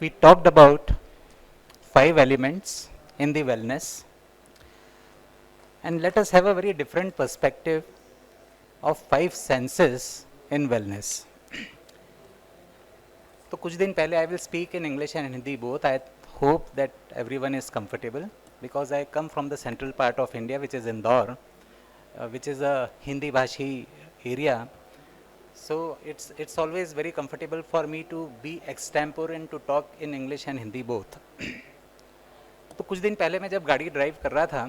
we talked about 5 elements in the wellness, and let us have a very different perspective of 5 senses in wellness. तो कुछ दिन पहले I will speak in English and Hindi both. I hope that everyone is comfortable because I come from the central part of India, which is Indore, which is a Hindi bhashi area. So it's always very comfortable for me to be extempore and to talk in English and Hindi both. तो कुछ दिन पहले मैं जब गाड़ी drive कर रहा था,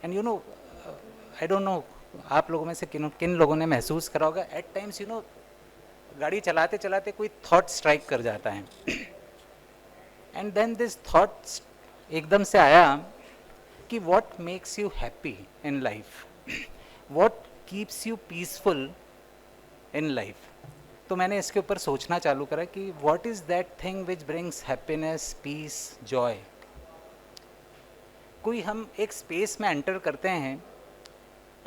एंड आई डोंट नो आप लोगों में से किन लोगों ने महसूस करा होगा, एट टाइम्स गाड़ी चलाते चलाते कोई थॉट स्ट्राइक कर जाता है, एंड देन दिस थॉट एकदम से आया कि what makes you happy in life, what keeps you peaceful in life. तो मैंने इसके ऊपर सोचना चालू करा कि what is that thing which brings happiness, peace, joy. कोई हम एक स्पेस में एंटर करते हैं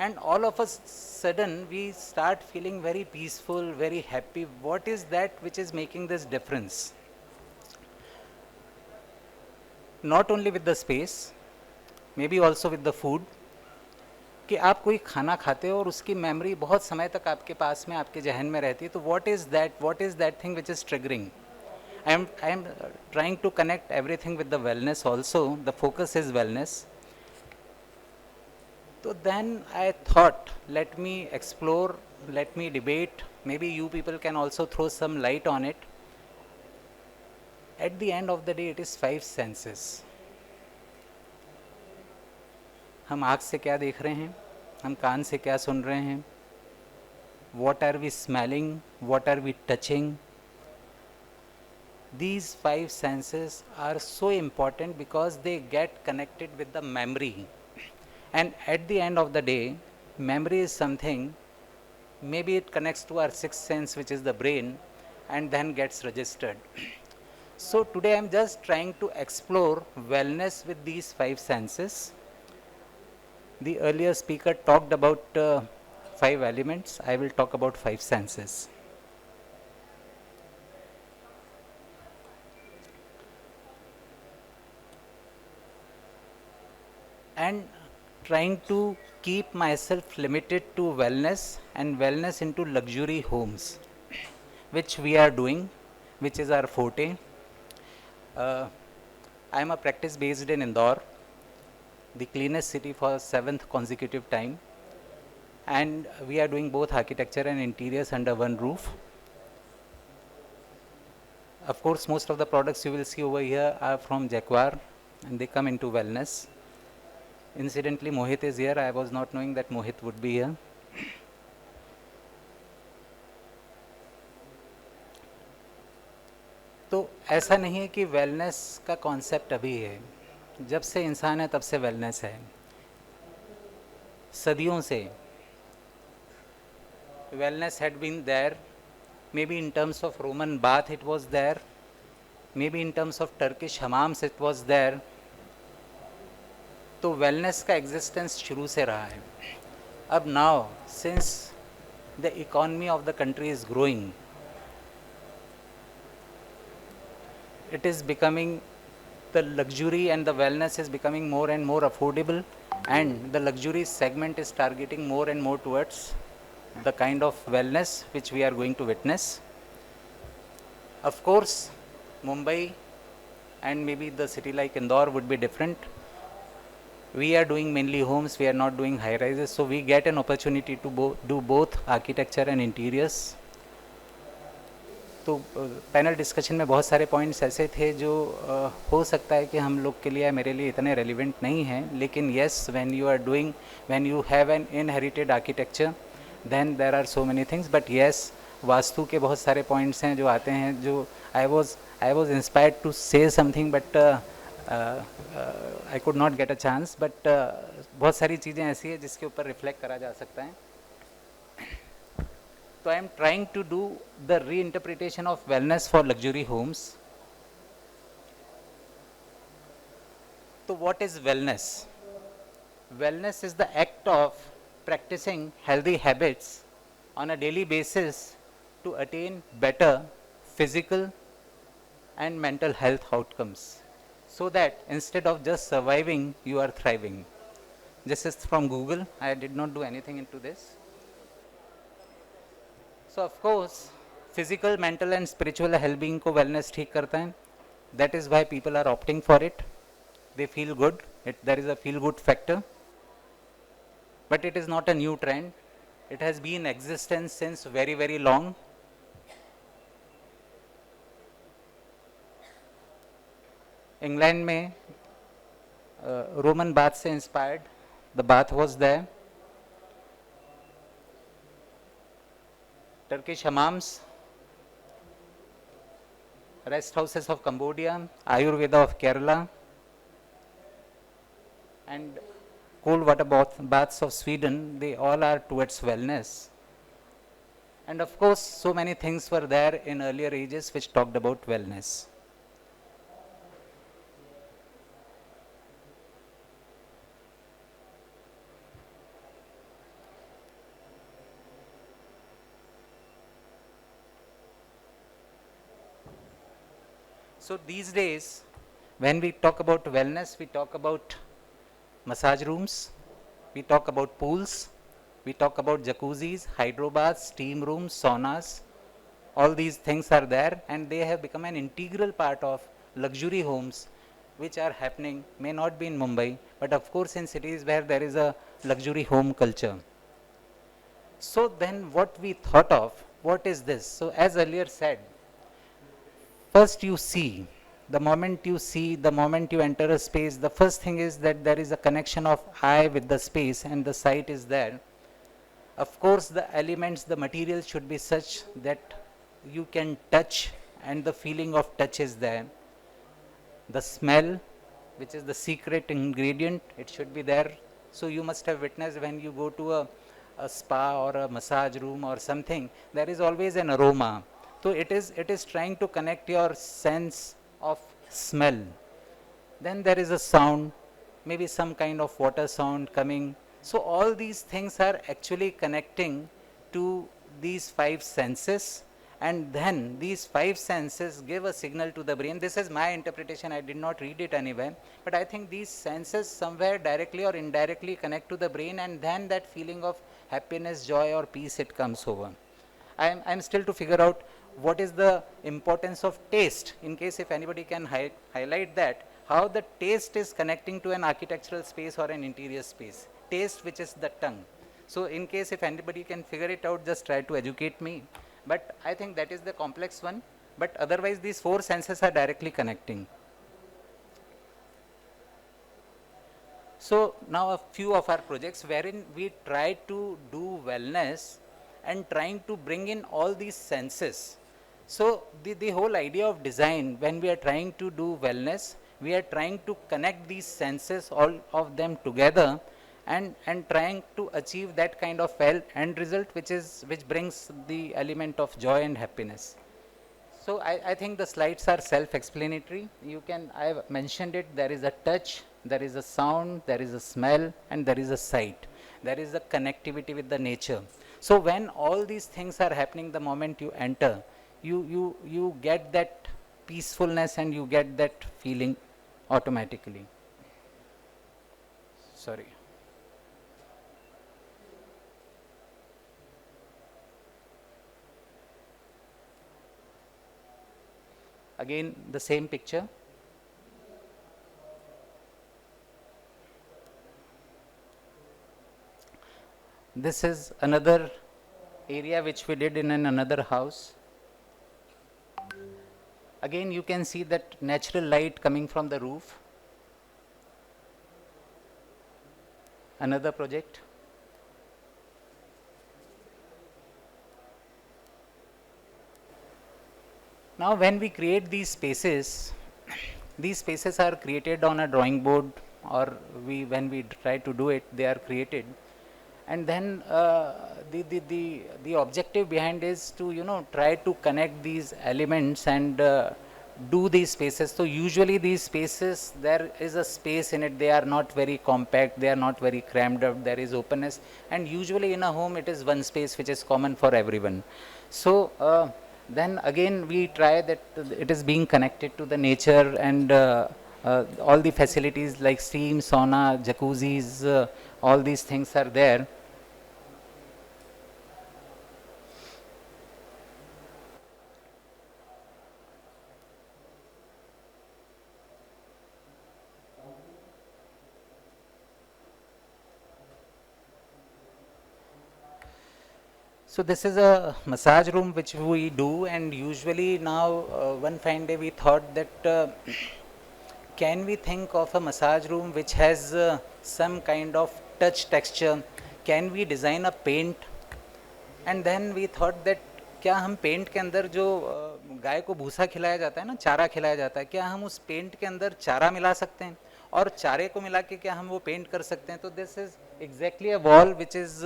and all of a sudden we start feeling very peaceful, very happy. What is that which is making this difference? Not only with the space, maybe also with the food. कि आप कोई खाना खाते हो और उसकी मेमोरी बहुत समय तक आपके पास में, आपके जहन में रहती है, तो what is that thing which is triggering? I am trying to connect everything with the wellness also. The focus is wellness. So then I thought, let me explore, let me debate, maybe you people can also throw some light on it. At the end of the day, it is 5 senses. हम आँख से क्या देख रहे हैं, हम कान से क्या सुन रहे हैं, what are we smelling, what are we touching. These 5 senses are so important because they get connected with the memory. And at the end of the day, memory is something, maybe it connects to our 6th sense, which is the brain, and then gets registered. So today I am just trying to explore wellness with these 5 senses. The earlier speaker talked about 5 elements. I will talk about 5 senses. And trying to keep myself limited to wellness and wellness into luxury homes, which we are doing, which is our forte. I am a practice based in Indore, the cleanest city for 7th consecutive time, and we are doing both architecture and interiors under one roof. Of course, most of the products you will see over here are from Jaguar, and they come into wellness. Incidentally, Mohit is here. I was not knowing that Mohit would be here. तो ऐसा नहीं है कि wellness का concept अभी है, जब से इंसान है तब से वेलनेस है. सदियों से wellness had been there. Maybe in terms of Roman bath it was there, maybe in terms of Turkish hammams it was there. तो वेलनेस का एग्जिस्टेंस शुरू से रहा है. अब now since the economy of the country is growing, it is becoming, the luxury and the wellness is becoming more and more affordable, and the luxury segment is targeting more and more towards the kind of wellness which we are going to witness. Of course, Mumbai and maybe the city like Indore would be different. We are doing mainly homes, we are not doing high rises, so we get an opportunity to do both architecture and interiors. तो panel discussion में बहुत सारे points ऐसे थे जो हो सकता है कि हम लोग के लिए, मेरे लिए इतने रेलिवेंट नहीं हैं, लेकिन yes, when you have an inherited architecture then there are so many things. But yes, vastu के बहुत सारे पॉइंट्स हैं जो आते हैं, जो I was inspired to say something, but I could not get a chance. But बहुत सारी चीज़ें ऐसी हैं जिसके ऊपर रिफ्लेक्ट करा जा सकता है. So I am trying to do the reinterpretation of wellness for luxury homes. So what is wellness? Wellness is the act of practicing healthy habits on a daily basis to attain better physical, and mental health outcomes, so that instead of just surviving, you are thriving. This is from Google. I did not do anything into this. So of course, physical, mental and spiritual well-being को wellness ठीक करता है. That is why people are opting for it. They feel good. There is a feel good factor. But it is not a new trend. It has been in existence since very, very long. England में Roman bath से inspired the bath was there. Turkish hammams, rest houses of Cambodia, Ayurveda of Kerala, and cold water baths of Sweden, they all are towards wellness. And of course, so many things were there in earlier ages which talked about wellness. So these days, when we talk about wellness, we talk about massage rooms, we talk about pools, we talk about jacuzzis, hydro baths, steam rooms, saunas. All these things are there, and they have become an integral part of luxury homes which are happening, may not be in Mumbai, but of course in cities where there is a luxury home culture. So then what we thought of, what is this? So as earlier said, first you see, the moment you enter a space, the first thing is that there is a connection of eye with the space and the sight is there. Of course, the elements, the material should be such that you can touch and the feeling of touch is there. The smell, which is the secret ingredient, it should be there. So you must have witnessed when you go to a spa or a massage room or something, there is always an aroma. So it is trying to connect your sense of smell. Then there is a sound, maybe some kind of water sound coming. So all these things are actually connecting to these five senses, and then these five senses give a signal to the brain. This is my interpretation, I did not read it anywhere, but I think these senses somewhere directly or indirectly connect to the brain, and then that feeling of happiness, joy or peace, it comes over. I'm still to figure out what is the importance of taste, in case if anybody can highlight that, how the taste is connecting to an architectural space or an interior space. Taste, which is the tongue. So in case if anybody can figure it out, just try to educate me. But I think that is the complex one, but otherwise these four senses are directly connecting. So now a few of our projects wherein we try to do wellness and trying to bring in all these senses. So the whole idea of design, when we are trying to do wellness, we are trying to connect these senses, all of them together, and trying to achieve that kind of end result which brings the element of joy and happiness. So I think the slides are self-explanatory. I have mentioned it, there is a touch, there is a sound, there is a smell, and there is a sight. There is a connectivity with the nature. So when all these things are happening, the moment you enter, you get that peacefulness and you get that feeling automatically. Sorry. Again, the same picture. This is another area which we did in another house. Again, you can see that natural light coming from the roof. Another project. Now when we create these spaces are created on a drawing board, or when we try to do it, they are created. And then the objective behind is to try to connect these elements and do these spaces. So usually these spaces, there is a space in it, they are not very compact, they are not very crammed up, there is openness, and usually in a home it is one space which is common for everyone. So Then again we try that it is being connected to the nature, and all the facilities like steam, sauna, jacuzzis, all these things are there. So this is a massage room which we do, and usually now one fine day we thought that can we think of a massage room which has some kind of touch texture? Can we design a paint? And then we thought that क्या हम paint के अंदर जो गाय को भूसा खिलाया जाता है ना, चारा खिलाया जाता है, क्या हम उस पेंट के अंदर चारा मिला सकते हैं और चारे को मिला के क्या हम वो पेंट कर सकते हैं? तो this is exactly a wall which is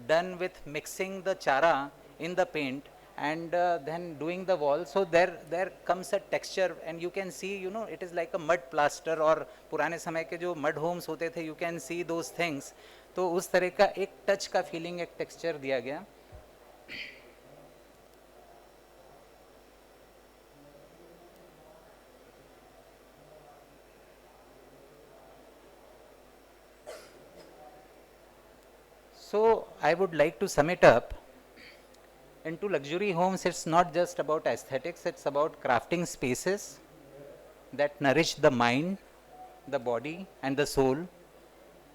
done with mixing the chara in the paint and then doing the wall, so there comes a texture and you can see, you know, it is like a mud plaster, और पुराने समय के जो mud homes होते थे, you can see those things. तो उस तरह का एक टच का फीलिंग, एक टेक्सचर दिया गया. So I would like to sum it up. Into luxury homes, it's not just about aesthetics, it's about crafting spaces that nourish the mind, the body and the soul,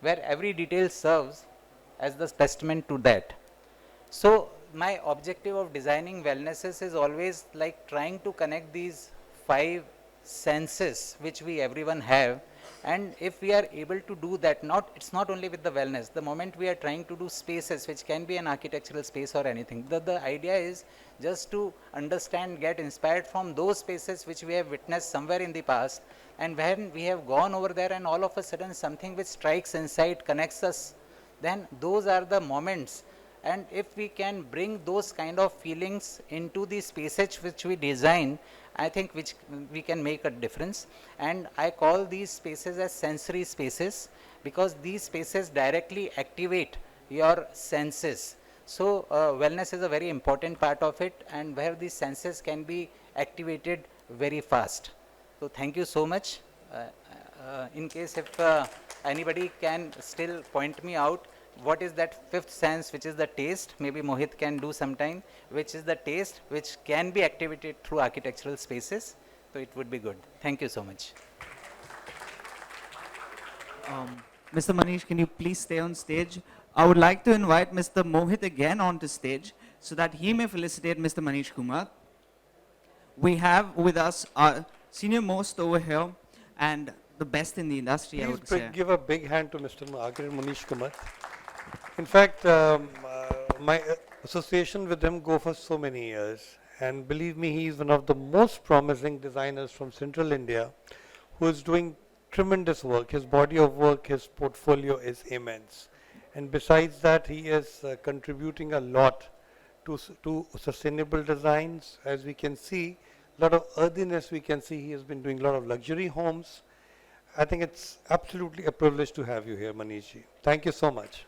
where every detail serves as the testament to that. So my objective of designing wellnesses is always like trying to connect these 5 senses which we everyone have, and if we are able to do that, not it's not only with the wellness, the moment we are trying to do spaces which can be an architectural space or anything, the idea is just to understand, get inspired from those spaces which we have witnessed somewhere in the past, and when we have gone over there and all of a sudden something which strikes inside, connects us, then those are the moments. And if we can bring those kind of feelings into the spaces which we design, I think which we can make a difference. And I call these spaces as sensory spaces, because these spaces directly activate your senses. So wellness is a very important part of it, and where these senses can be activated very fast. So thank you so much. In case if anybody can still point me out what is that 5th sense, which is the taste, maybe Mohit can do sometime, which is the taste which can be activated through architectural spaces, so it would be good. Thank you so much. Mr. Manish, can you please stay on stage? I would like to invite Mr. Mohit again onto stage so that he may felicitate Mr. Manish Kumat. We have with us our senior most over here and the best in the industry, I would say. Please give a big hand to Mr. Manish Kumat. In fact, my association with him go for so many years, and believe me, he is one of the most promising designers from Central India who is doing tremendous work. His body of work, his portfolio is immense, and besides that, he is contributing a lot to sustainable designs. As we can see, a lot of earthiness we can see. He has been doing a lot of luxury homes. I think it's absolutely a privilege to have you here, Manish ji. Thank you so much.